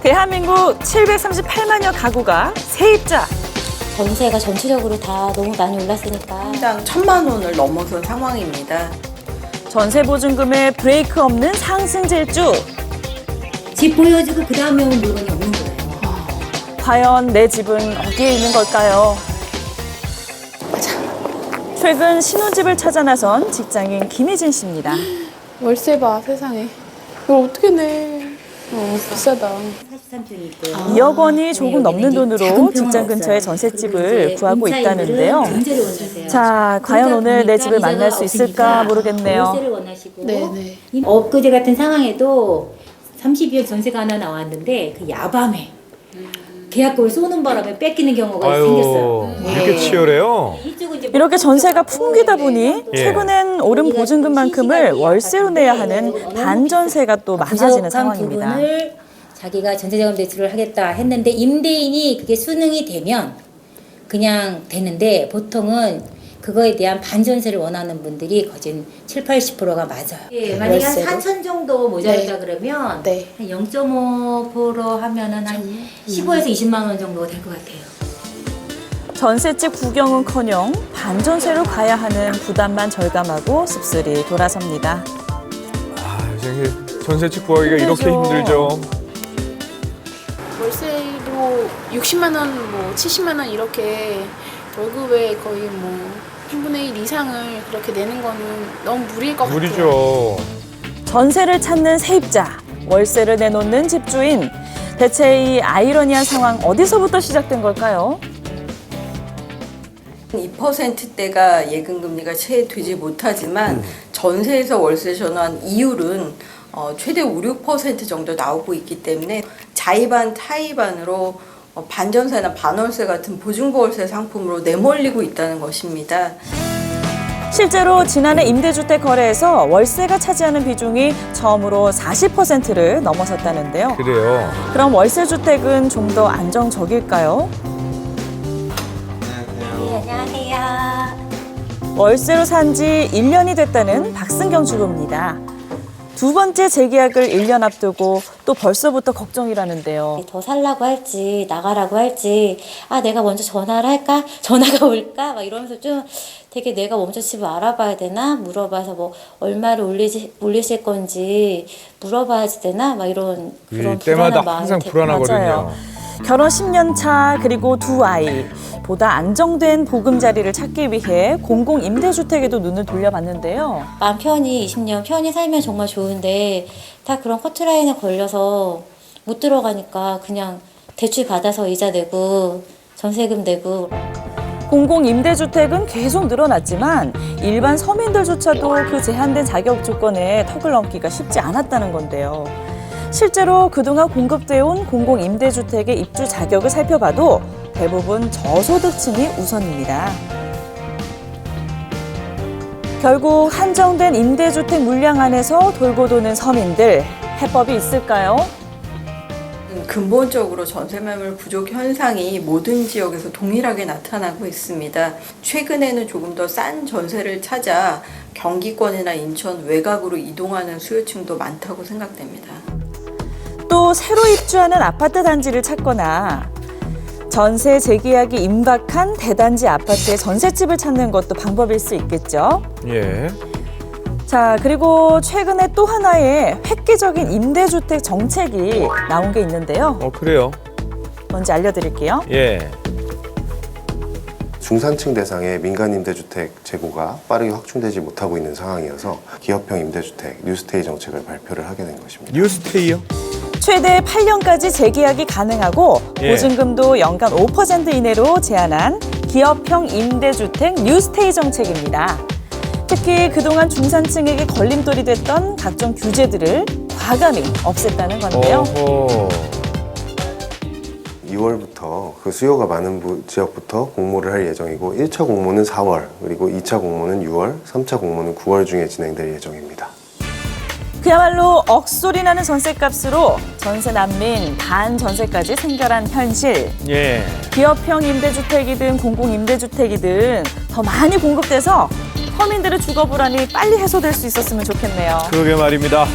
대한민국 738만여 가구가 세입자. 전세가 전체적으로 다 너무 많이 올랐으니까 당 1,000만 원을 넘어선 상황입니다. 전세 보증금의 브레이크 없는 상승 질주. 집 보여주고 그 다음에 온 물건이 없는 거예요. 과연 내 집은 어디에 있는 걸까요? 최근 신혼집을 찾아 나선 직장인 김희진 씨입니다. 월세 봐, 세상에. 이걸 어떻게 내? 비싸다. 43평이고 2억 원이 조금 넘는 돈으로 직장 근처에 전셋집을 구하고 있다는데요. 자, 과연 오늘 내 집을 만날 수 있을까 모르겠네요. 월세를 원하시고 네네. 엊그제 같은 상황에도 32억 전세가 하나 나왔는데 그 야밤에 계약금을 쏘는 바람에 뺏기는 경우가 생겼어요. 이렇게 치열해요? 이쪽은 이제 이렇게 전세가 풍기다 보니 예. 최근엔 오른 보증금만큼을 월세로 내야 하는 반전세가 또 많아지는 부족한 상황입니다. 부분을 자기가 전세자금 대출을 하겠다 했는데 임대인이 그게 수능이 되면 그냥 되는데 보통은 그거에 대한 반전세를 원하는 분들이 거진 70~80%가 맞아요. 예, 만약에 한 월세로? 4천 정도 모자르다 네. 그러면 네. 한 0.5% 하면은 한 15에서 20만 원 정도가 될 것 같아요. 전셋집 구경은커녕 반전세로 가야 하는 부담만 절감하고 씁쓸히 돌아섭니다. 아, 이제 전셋집 구하기가 이렇게 힘들죠. 힘들죠. 월세도 60만 원, 뭐 70만 원 이렇게 월급의 거의 뭐 3분의 1 이상을 그렇게 내는 거는 너무 무리일 것 같아요. 무리죠. 전세를 찾는 세입자, 월세를 내놓는 집주인. 대체 이 아이러니한 상황 어디서부터 시작된 걸까요? 2%대가 예금금리가 채 되지 못하지만 전세에서 월세 전환 이율은 최대 5, 6% 정도 나오고 있기 때문에 자의반, 타의반으로 반전세나 반월세 같은 보증보월세 상품으로 내몰리고 있다는 것입니다. 실제로 지난해 임대주택 거래에서 월세가 차지하는 비중이 처음으로 40%를 넘어섰다는데요. 그래요. 그럼 월세 주택은 좀 더 안정적일까요? 네, 안녕하세요. 월세로 산 지 1년이 됐다는 박승경 주부입니다. 두 번째 재계약을 1년 앞두고 또 벌써부터 걱정이라는데요. 더 살라고 할지 나가라고 할지 내가 먼저 전화를 할까? 전화가 올까? 막 이러면서 좀 되게 내가 먼저 집을 알아봐야 되나? 물어봐서 뭐 얼마를 올리실 건지 물어봐야지 되나? 막 이런 그런 때마다 불안한 마음이 항상 되게 불안하거든요. 맞아요. 결혼 10년 차 그리고 두 아이. 보다 안정된 보금자리를 찾기 위해 공공임대주택에도 눈을 돌려봤는데요. 마음 편히 20년 편히 살면 정말 좋은데 다 그런 커트라인에 걸려서 못 들어가니까 그냥 대출 받아서 이자 내고 전세금 내고 공공임대주택은 계속 늘어났지만 일반 서민들조차도 그 제한된 자격 조건에 턱을 넘기가 쉽지 않았다는 건데요. 실제로 그동안 공급돼온 공공임대주택의 입주 자격을 살펴봐도 대부분 저소득층이 우선입니다. 결국 한정된 임대주택 물량 안에서 돌고 도는 서민들, 해법이 있을까요? 근본적으로 전세 매물 부족 현상이 모든 지역에서 동일하게 나타나고 있습니다. 최근에는 조금 더 싼 전세를 찾아 경기권이나 인천 외곽으로 이동하는 수요층도 많다고 생각됩니다. 또 새로 입주하는 아파트 단지를 찾거나 전세 재계약이 임박한 대단지 아파트의 전셋집을 찾는 것도 방법일 수 있겠죠. 예. 자, 그리고 최근에 또 하나의 획기적인 임대주택 정책이 나온 게 있는데요. 그래요. 먼저 알려드릴게요. 예. 중산층 대상의 민간 임대주택 재고가 빠르게 확충되지 못하고 있는 상황이어서 기업형 임대주택 뉴스테이 정책을 발표를 하게 된 것입니다. 뉴스테이요? 최대 8년까지 재계약이 가능하고 예. 보증금도 연간 5% 이내로 제한한 기업형 임대주택 뉴스테이 정책입니다. 특히 그동안 중산층에게 걸림돌이 됐던 각종 규제들을 과감히 없앴다는 건데요. 어허. 2월부터 그 수요가 많은 지역부터 공모를 할 예정이고 1차 공모는 4월, 그리고 2차 공모는 6월, 3차 공모는 9월 중에 진행될 예정입니다. 그야말로 억소리 나는 전셋값으로 전세 난민, 반전세까지 생겨난 현실. 예. 기업형 임대주택이든 공공임대주택이든 더 많이 공급돼서 서민들의 주거 불안이 빨리 해소될 수 있었으면 좋겠네요. 그러게 말입니다.